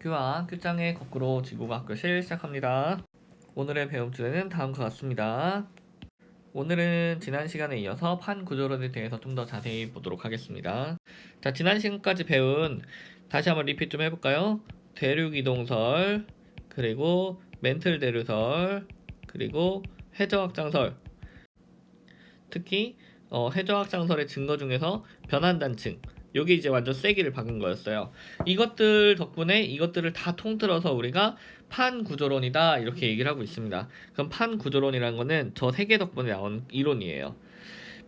교화 끝장의 거꾸로 지구과학 교실 시작합니다. 오늘의 배움 주제는 다음과 같습니다. 오늘은 지난 시간에 이어서 판 구조론에 대해서 좀 더 자세히 보도록 하겠습니다. 자, 지난 시간까지 배운 다시 한번 리핏 좀 해볼까요? 대륙 이동설, 그리고 멘틀 대류설, 그리고 해저 확장설. 특히 해저 확장설의 증거 중에서 변환 단층. 요게 이제 완전 쐐기를 박은 거였어요. 이것들 덕분에 이것들을 다 통틀어서 우리가 판 구조론이다 이렇게 얘기를 하고 있습니다. 그럼 판 구조론이라는 거는 저 세 개 덕분에 나온 이론이에요.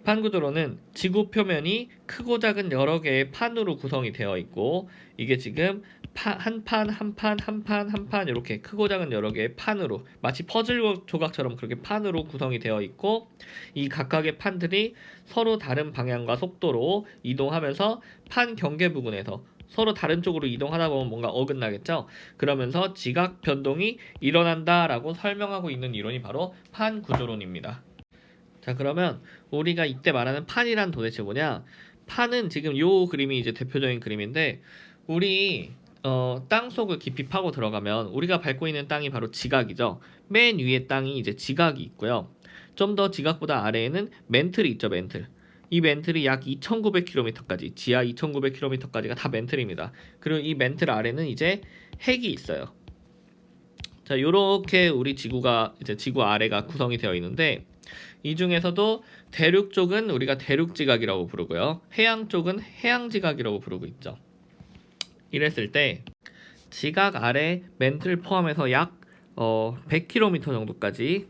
판 구조론은 지구 표면이 크고 작은 여러 개의 판으로 구성이 되어 있고, 이게 지금 한 판 이렇게 크고 작은 여러 개의 판으로, 마치 퍼즐 조각처럼 그렇게 판으로 구성이 되어 있고, 이 각각의 판들이 서로 다른 방향과 속도로 이동하면서 판 경계 부근에서 서로 다른 쪽으로 이동하다 보면 뭔가 어긋나겠죠? 그러면서 지각 변동이 일어난다라고 설명하고 있는 이론이 바로 판 구조론입니다. 자, 그러면 우리가 이때 말하는 판이란 도대체 뭐냐? 판은 지금 요 그림이 이제 대표적인 그림인데, 우리 땅 속을 깊이 파고 들어가면 우리가 밟고 있는 땅이 바로 지각이죠. 맨 위에 땅이 이제 지각이 있고요. 좀 더 지각보다 아래에는 멘틀이 있죠, 멘틀. 이 멘틀이 약 2,900km까지, 지하 2,900km까지가 다 멘틀입니다. 그리고 이 멘틀 아래는 이제 핵이 있어요. 자, 요렇게 우리 지구가 이제 지구 아래가 구성이 되어 있는데, 이 중에서도 대륙 쪽은 우리가 대륙지각이라고 부르고요. 해양 쪽은 해양지각이라고 부르고 있죠. 이랬을 때 지각 아래 멘틀 포함해서 약 100km 정도까지,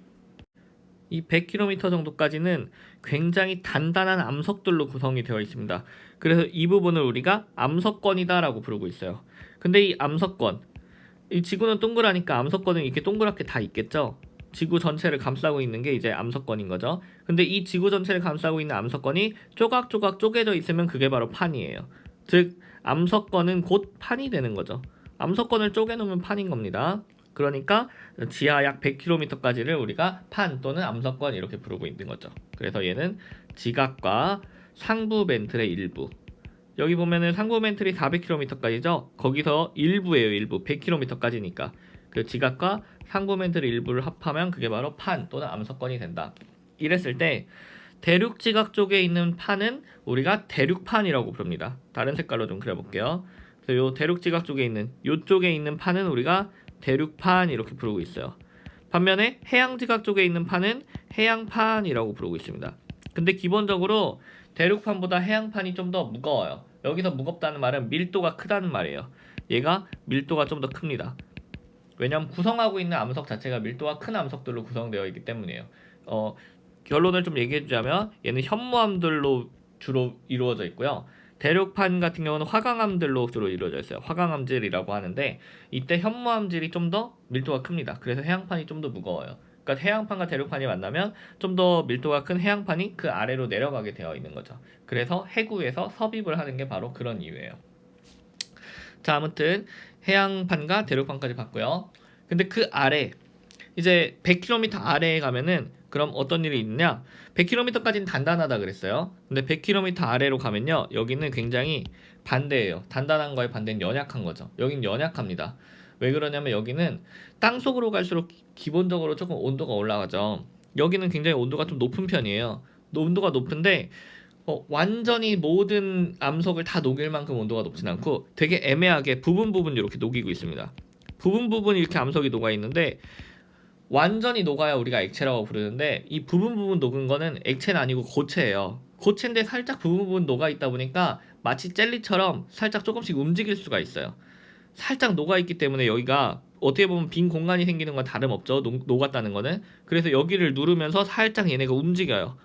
이 100km 정도까지는 굉장히 단단한 암석들로 구성이 되어 있습니다. 그래서 이 부분을 우리가 암석권이다 라고 부르고 있어요. 근데 이 암석권, 이 지구는 동그라니까 암석권은 이렇게 동그랗게 다 있겠죠. 지구 전체를 감싸고 있는 게 이제 암석권인 거죠. 근데 이 지구 전체를 감싸고 있는 암석권이 조각조각 쪼개져 있으면 그게 바로 판이에요. 즉 암석권은 곧 판이 되는 거죠. 암석권을 쪼개놓으면 판인 겁니다. 그러니까 지하 약 100km까지를 우리가 판 또는 암석권 이렇게 부르고 있는 거죠. 그래서 얘는 지각과 상부 멘틀의 일부, 여기 보면은 상부 멘틀이 400km까지죠. 거기서 일부예요. 일부 100km까지니까 그 지각과 상부 멘틀 일부를 합하면 그게 바로 판 또는 암석권이 된다. 이랬을 때 대륙 지각 쪽에 있는 판은 우리가 대륙판이라고 부릅니다. 다른 색깔로 좀 그려볼게요. 그래서 요 대륙 지각 쪽에 있는 요쪽에 있는 판은 우리가 대륙판 이렇게 부르고 있어요. 반면에 해양 지각 쪽에 있는 판은 해양판이라고 부르고 있습니다. 근데 기본적으로 대륙판보다 해양판이 좀 더 무거워요. 여기서 무겁다는 말은 밀도가 크다는 말이에요. 얘가 밀도가 좀 더 큽니다. 왜냐하면 구성하고 있는 암석 자체가 밀도가 큰 암석들로 구성되어 있기 때문이에요. 결론을 좀 얘기해주자면 얘는 현무암들로 주로 이루어져 있고요. 대륙판 같은 경우는 화강암들로 주로 이루어져 있어요. 화강암질이라고 하는데 이때 현무암질이 좀 더 밀도가 큽니다. 그래서 해양판이 좀 더 무거워요. 그러니까 해양판과 대륙판이 만나면 좀 더 밀도가 큰 해양판이 그 아래로 내려가게 되어 있는 거죠. 그래서 해구에서 섭입을 하는 게 바로 그런 이유예요. 자, 아무튼 해양판과 대륙판까지 봤고요. 근데 그 아래, 이제 100km 아래에 가면은 그럼 어떤 일이 있느냐? 100km까지는 단단하다 그랬어요. 근데 100km 아래로 가면요, 여기는 굉장히 반대예요. 단단한 거에 반대는 연약한 거죠. 여긴 연약합니다. 왜 그러냐면 여기는 땅 속으로 갈수록 기본적으로 조금 온도가 올라가죠. 여기는 굉장히 온도가 좀 높은 편이에요. 온도가 높은데 완전히 모든 암석을 다 녹일 만큼 온도가 높진 않고 되게 애매하게 부분 이렇게 녹이고 있습니다. 부분 이렇게 암석이 녹아 있는데, 완전히 녹아야 우리가 액체라고 부르는데 이 부분 녹은 거는 액체는 아니고 고체예요. 고체인데 살짝 부분 녹아 있다 보니까 마치 젤리처럼 살짝 조금씩 움직일 수가 있어요. 살짝 녹아 있기 때문에 여기가 어떻게 보면 빈 공간이 생기는 건 다름없죠. 녹았다는 거는. 그래서 여기를 누르면서 살짝 얘네가 움직여요.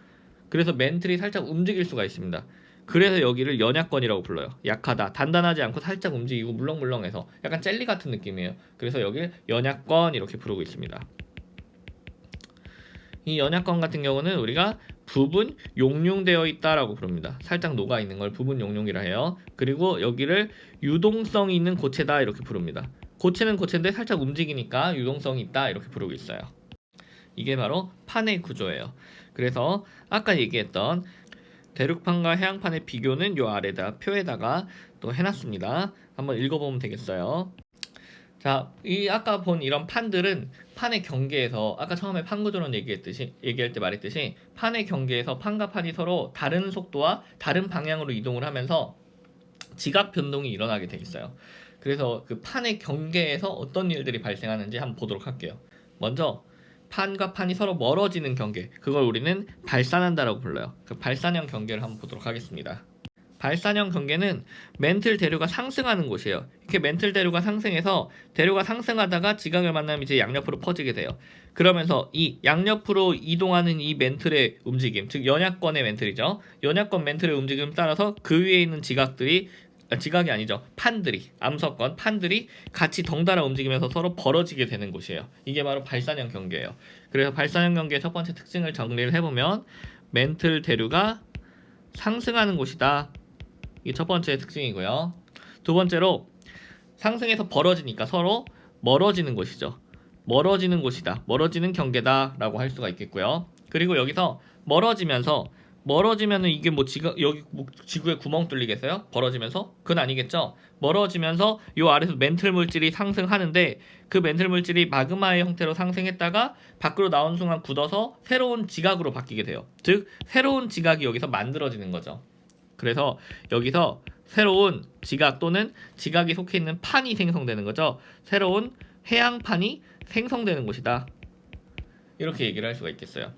그래서 멘틀이 살짝 움직일 수가 있습니다. 그래서 여기를 연약권이라고 불러요. 약하다, 단단하지 않고 살짝 움직이고 물렁물렁해서 약간 젤리 같은 느낌이에요. 그래서 여기를 연약권 이렇게 부르고 있습니다. 이 연약권 같은 경우는 우리가 부분 용융되어 있다라고 부릅니다. 살짝 녹아 있는 걸 부분 용융이라 해요. 그리고 여기를 유동성이 있는 고체다 이렇게 부릅니다. 고체는 고체인데 살짝 움직이니까 유동성이 있다 이렇게 부르고 있어요. 이게 바로 판의 구조예요. 그래서 아까 얘기했던 대륙판과 해양판의 비교는 요 아래다 표에다가 또 해놨습니다. 한번 읽어보면 되겠어요. 자, 이 아까 본 이런 판들은 판의 경계에서 아까 처음에 판구조론 얘기할 때 말했듯이 판의 경계에서 판과 판이 서로 다른 속도와 다른 방향으로 이동을 하면서 지각 변동이 일어나게 돼 있어요. 그래서 그 판의 경계에서 어떤 일들이 발생하는지 한번 보도록 할게요. 먼저 판과 판이 서로 멀어지는 경계, 그걸 우리는 발산한다라고 불러요. 그 발산형 경계를 한번 보도록 하겠습니다. 발산형 경계는 멘틀 대류가 상승하는 곳이에요. 이렇게 멘틀 대류가 상승해서 대류가 상승하다가 지각을 만나면 이제 양옆으로 퍼지게 돼요. 그러면서 이 양옆으로 이동하는 이 멘틀의 움직임, 즉 연약권의 멘틀이죠. 연약권 멘틀의 움직임 따라서 그 위에 있는 지각이 아니죠. 판들이, 암석권, 판들이 같이 덩달아 움직이면서 서로 벌어지게 되는 곳이에요. 이게 바로 발산형 경계예요. 그래서 발산형 경계의 첫 번째 특징을 정리를 해보면 멘틀 대류가 상승하는 곳이다. 이게 첫 번째 특징이고요. 두 번째로 상승해서 벌어지니까 서로 멀어지는 곳이죠. 멀어지는 곳이다. 멀어지는 경계다 라고 할 수가 있겠고요. 그리고 여기서 멀어지면은 이게 뭐 여기 지구에 구멍 뚫리겠어요? 벌어지면서? 그건 아니겠죠. 멀어지면서 요 아래서 멘틀 물질이 상승하는데 그 멘틀 물질이 마그마의 형태로 상승했다가 밖으로 나온 순간 굳어서 새로운 지각으로 바뀌게 돼요. 즉 새로운 지각이 여기서 만들어지는 거죠. 그래서 여기서 새로운 지각 또는 지각이 속해 있는 판이 생성되는 거죠. 새로운 해양판이 생성되는 곳이다. 이렇게 얘기를 할 수가 있겠어요.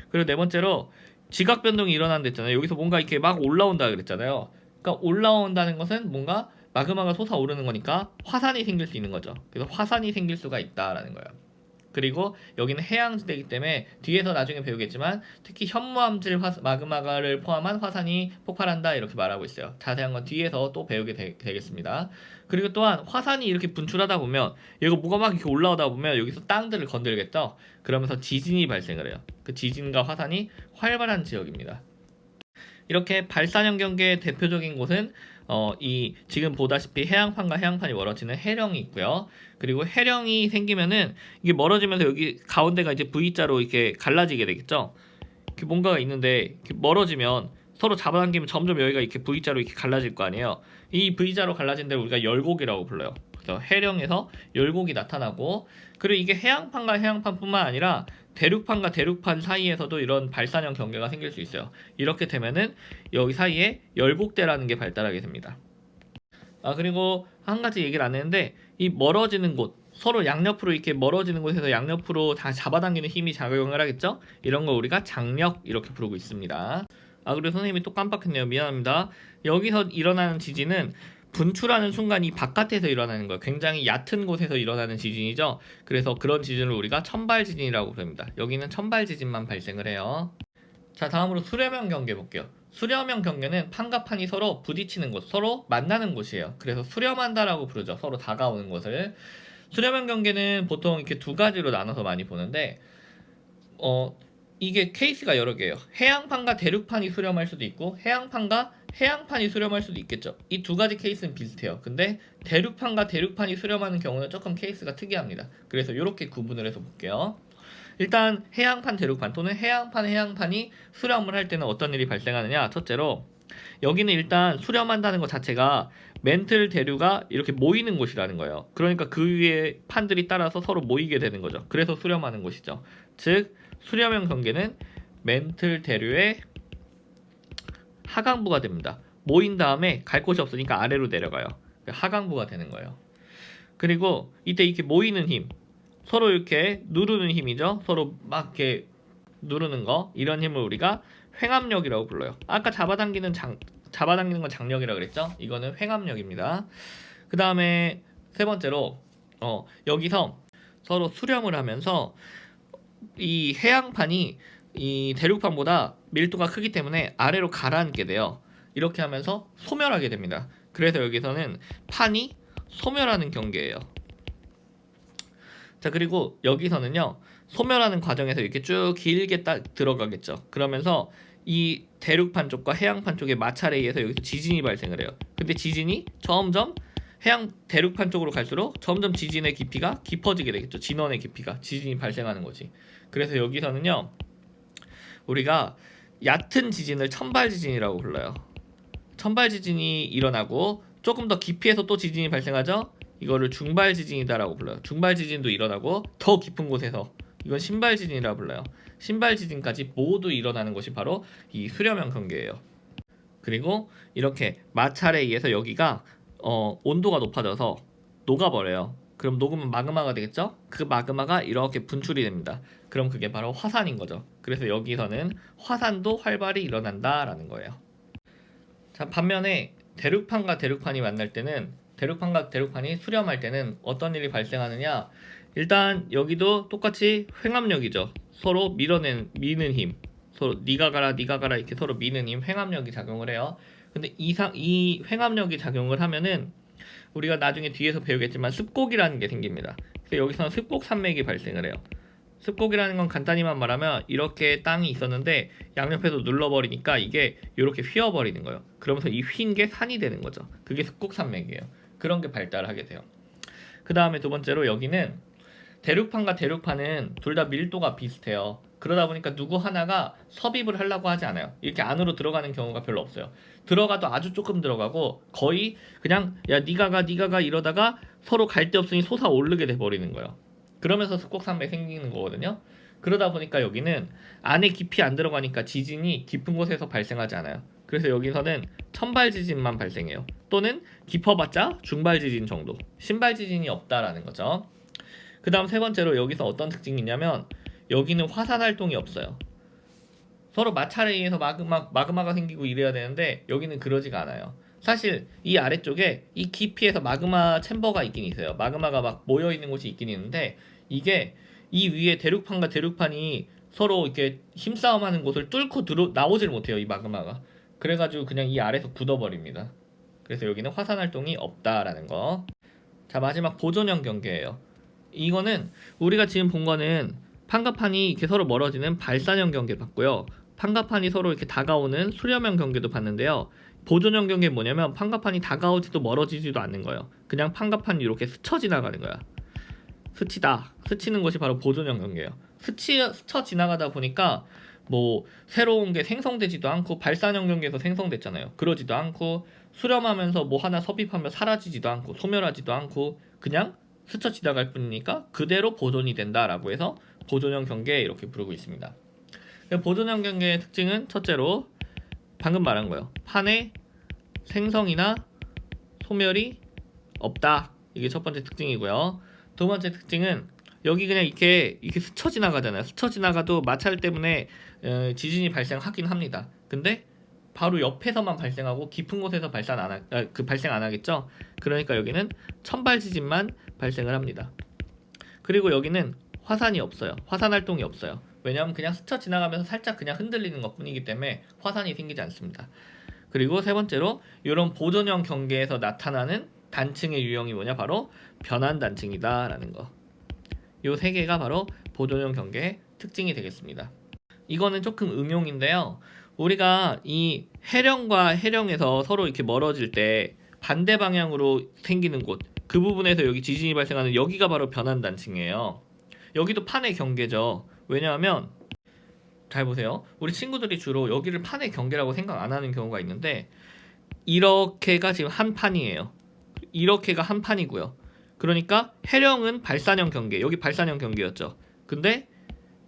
그리고 네 번째로 지각 변동이 일어난다 했잖아요. 여기서 뭔가 이렇게 막 올라온다 그랬잖아요. 그러니까 올라온다는 것은 뭔가 마그마가 솟아오르는 거니까 화산이 생길 수 있는 거죠. 그래서 화산이 생길 수가 있다라는 거예요. 그리고 여기는 해양지대이기 때문에 뒤에서 나중에 배우겠지만 특히 현무암질 마그마를 포함한 화산이 폭발한다 이렇게 말하고 있어요. 자세한 건 뒤에서 또 배우게 되겠습니다. 그리고 또한 화산이 이렇게 분출하다 보면 이거 뭐가 막 이렇게 올라오다 보면 여기서 땅들을 건들겠죠. 그러면서 지진이 발생을 해요. 그 지진과 화산이 활발한 지역입니다. 이렇게 발산형 경계의 대표적인 곳은 이 지금 보다시피 해양판과 해양판이 멀어지는 해령이 있고요. 그리고 해령이 생기면은 이게 멀어지면서 여기 가운데가 이제 V자로 이렇게 갈라지게 되겠죠. 이렇게 뭔가가 있는데 이렇게 멀어지면 서로 잡아당기면 점점 여기가 이렇게 V자로 이렇게 갈라질 거 아니에요. 이 V자로 갈라진 데를 우리가 열곡이라고 불러요. 그래서 해령에서 열곡이 나타나고, 그리고 이게 해양판과 해양판뿐만 아니라 대륙판과 대륙판 사이에서도 이런 발산형 경계가 생길 수 있어요. 이렇게 되면은 여기 사이에 열곡대라는 게 발달하게 됩니다. 그리고 한 가지 얘기를 안 했는데 이 멀어지는 곳, 서로 양옆으로 이렇게 멀어지는 곳에서 양옆으로 다 잡아당기는 힘이 작용을 하겠죠? 이런 걸 우리가 장력 이렇게 부르고 있습니다. 그리고 선생님이 또 깜빡했네요. 미안합니다. 여기서 일어나는 지진은 분출하는 순간 이 바깥에서 일어나는 거예요. 굉장히 얕은 곳에서 일어나는 지진이죠. 그래서 그런 지진을 우리가 천발 지진이라고 부릅니다. 여기는 천발 지진만 발생을 해요. 자, 다음으로 수렴형 경계 볼게요. 수렴형 경계는 판과 판이 서로 부딪히는 곳, 서로 만나는 곳이에요. 그래서 수렴한다라고 부르죠. 서로 다가오는 곳을. 수렴형 경계는 보통 이렇게 두 가지로 나눠서 많이 보는데 이게 케이스가 여러 개예요. 해양판과 대륙판이 수렴할 수도 있고 해양판과 해양판이 수렴할 수도 있겠죠. 이 두 가지 케이스는 비슷해요. 근데 대륙판과 대륙판이 수렴하는 경우는 조금 케이스가 특이합니다. 그래서 이렇게 구분을 해서 볼게요. 일단 해양판, 대륙판 또는 해양판이 수렴을 할 때는 어떤 일이 발생하느냐. 첫째로 여기는 일단 수렴한다는 것 자체가 멘틀 대류가 이렇게 모이는 곳이라는 거예요. 그러니까 그 위에 판들이 따라서 서로 모이게 되는 거죠. 그래서 수렴하는 곳이죠. 즉 수렴형 경계는 멘틀 대류의 하강부가 됩니다. 모인 다음에 갈 곳이 없으니까 아래로 내려가요. 하강부가 되는 거예요. 그리고 이때 이렇게 모이는 힘, 서로 이렇게 누르는 힘이죠. 서로 막 이렇게 누르는 거, 이런 힘을 우리가 횡압력이라고 불러요. 아까 잡아당기는 건 장력이라고 그랬죠. 이거는 횡압력입니다. 그 다음에 세 번째로 여기서 서로 수렴을 하면서 이 해양판이 이 대륙판보다 밀도가 크기 때문에 아래로 가라앉게 돼요. 이렇게 하면서 소멸하게 됩니다. 그래서 여기서는 판이 소멸하는 경계예요. 자, 그리고 여기서는요, 소멸하는 과정에서 이렇게 쭉 길게 딱 들어가겠죠. 그러면서 이 대륙판 쪽과 해양판 쪽의 마찰에 의해서 여기서 지진이 발생을 해요. 근데 지진이 점점 대륙판 쪽으로 갈수록 점점 지진의 깊이가 깊어지게 되겠죠. 진원의 깊이가, 지진이 발생하는 거지. 그래서 여기서는요, 우리가 얕은 지진을 천발 지진이라고 불러요. 천발 지진이 일어나고 조금 더 깊이에서 또 지진이 발생하죠. 이거를 중발 지진이다라고 불러요. 중발 지진도 일어나고 더 깊은 곳에서 이건 신발 지진이라 불러요. 신발 지진까지 모두 일어나는 것이 바로 이 수렴형 경계예요. 그리고 이렇게 마찰에 의해서 여기가 온도가 높아져서 녹아버려요. 그럼 녹으면 마그마가 되겠죠? 그 마그마가 이렇게 분출이 됩니다. 그럼 그게 바로 화산인 거죠. 그래서 여기서는 화산도 활발히 일어난다라는 거예요. 자, 반면에 대륙판과 대륙판이 만날 때는 대륙판과 대륙판이 수렴할 때는 어떤 일이 발생하느냐? 일단 여기도 똑같이 횡압력이죠. 서로 미는 힘. 서로 네가 가라 이렇게 서로 미는 힘, 횡압력이 작용을 해요. 근데 이 횡압력이 작용을 하면은 우리가 나중에 뒤에서 배우겠지만 습곡이라는 게 생깁니다. 그래서 여기서는 습곡 산맥이 발생을 해요. 습곡이라는 건 간단히만 말하면 이렇게 땅이 있었는데 양옆에서 눌러버리니까 이게 이렇게 휘어버리는 거예요. 그러면서 이 휜 게 산이 되는 거죠. 그게 습곡 산맥이에요. 그런 게 발달하게 돼요. 그 다음에 두 번째로 여기는 대륙판과 대륙판은 둘 다 밀도가 비슷해요. 그러다 보니까 누구 하나가 섭입을 하려고 하지 않아요. 이렇게 안으로 들어가는 경우가 별로 없어요. 들어가도 아주 조금 들어가고 거의 그냥 야 니가 가 이러다가 서로 갈 데 없으니 솟아오르게 돼버리는 거예요. 그러면서 습곡산맥이 생기는 거거든요. 그러다 보니까 여기는 안에 깊이 안 들어가니까 지진이 깊은 곳에서 발생하지 않아요. 그래서 여기서는 천발 지진만 발생해요. 또는 깊어봤자 중발 지진 정도, 신발 지진이 없다라는 거죠. 그 다음 세 번째로 여기서 어떤 특징이 있냐면 여기는 화산 활동이 없어요. 서로 마찰에 의해서 마그마가 생기고 이래야 되는데 여기는 그러지가 않아요. 사실 이 아래쪽에 이 깊이에서 마그마 챔버가 있긴 있어요. 마그마가 막 모여있는 곳이 있긴 있는데 이게 이 위에 대륙판과 대륙판이 서로 이렇게 힘싸움하는 곳을 뚫고 나오질 못해요. 이 마그마가. 그래가지고 그냥 이 아래에서 굳어버립니다. 그래서 여기는 화산 활동이 없다라는 거. 자, 마지막 보존형 경계예요. 이거는 우리가 지금 본 거는 판가판이 이렇게 서로 멀어지는 발산형 경계 봤고요. 판가판이 서로 이렇게 다가오는 수렴형 경계도 봤는데요. 보존형 경계는 뭐냐면 판가판이 다가오지도 멀어지지도 않는 거예요. 그냥 판가판이 이렇게 스쳐 지나가는 거야. 스치는 것이 바로 보존형 경계예요. 스쳐 지나가다 보니까 뭐 새로운 게 생성되지도 않고 발산형 경계에서 생성됐잖아요. 그러지도 않고 수렴하면서 뭐 하나 섭입하면 사라지지도 않고 소멸하지도 않고 그냥 스쳐 지나갈 뿐이니까 그대로 보존이 된다라고 해서 보존형 경계 이렇게 부르고 있습니다. 보존형 경계의 특징은 첫째로 방금 말한 거예요. 판에 생성이나 소멸이 없다. 이게 첫 번째 특징이고요. 두 번째 특징은 여기 그냥 이렇게 스쳐 지나가잖아요. 스쳐 지나가도 마찰 때문에 지진이 발생하긴 합니다. 근데 바로 옆에서만 발생하고 깊은 곳에서 발생 안 하겠죠. 그러니까 여기는 천발 지진만 발생을 합니다. 그리고 여기는 화산이 없어요. 화산 활동이 없어요. 왜냐하면 그냥 스쳐 지나가면서 살짝 그냥 흔들리는 것 뿐이기 때문에 화산이 생기지 않습니다. 그리고 세 번째로 이런 보존형 경계에서 나타나는 단층의 유형이 뭐냐? 바로 변환 단층이다 라는 거. 이 세 개가 바로 보존형 경계의 특징이 되겠습니다. 이거는 조금 응용인데요. 우리가 이 해령과 해령에서 서로 이렇게 멀어질 때 반대 방향으로 생기는 곳, 그 부분에서 여기 지진이 발생하는 여기가 바로 변환 단층이에요. 여기도 판의 경계죠. 왜냐하면 잘 보세요. 우리 친구들이 주로 여기를 판의 경계라고 생각 안 하는 경우가 있는데 이렇게가 지금 한 판이에요. 이렇게가 한 판이고요. 그러니까 해령은 발산형 경계, 여기 발산형 경계였죠. 근데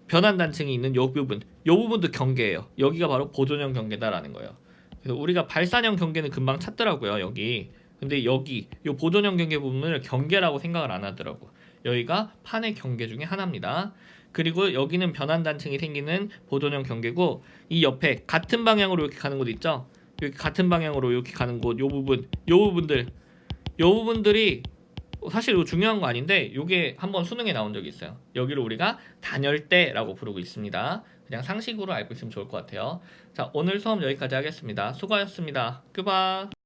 변환 단층이 있는 요 부분도 경계예요. 여기가 바로 보존형 경계다라는 거예요. 그래서 우리가 발산형 경계는 금방 찾더라고요. 여기. 근데 여기 요 보존형 경계 부분을 경계라고 생각을 안 하더라고. 여기가 판의 경계 중에 하나입니다. 그리고 여기는 변환 단층이 생기는 보존형 경계고 이 옆에 같은 방향으로 이렇게 가는 곳 있죠. 여기 같은 방향으로 이렇게 가는 곳, 요 부분들이 사실 이거 중요한 거 아닌데 이게 한번 수능에 나온 적이 있어요. 여기를 우리가 단열대라고 부르고 있습니다. 그냥 상식으로 알고 있으면 좋을 것 같아요. 자, 오늘 수업 여기까지 하겠습니다. 수고하셨습니다. 큐바.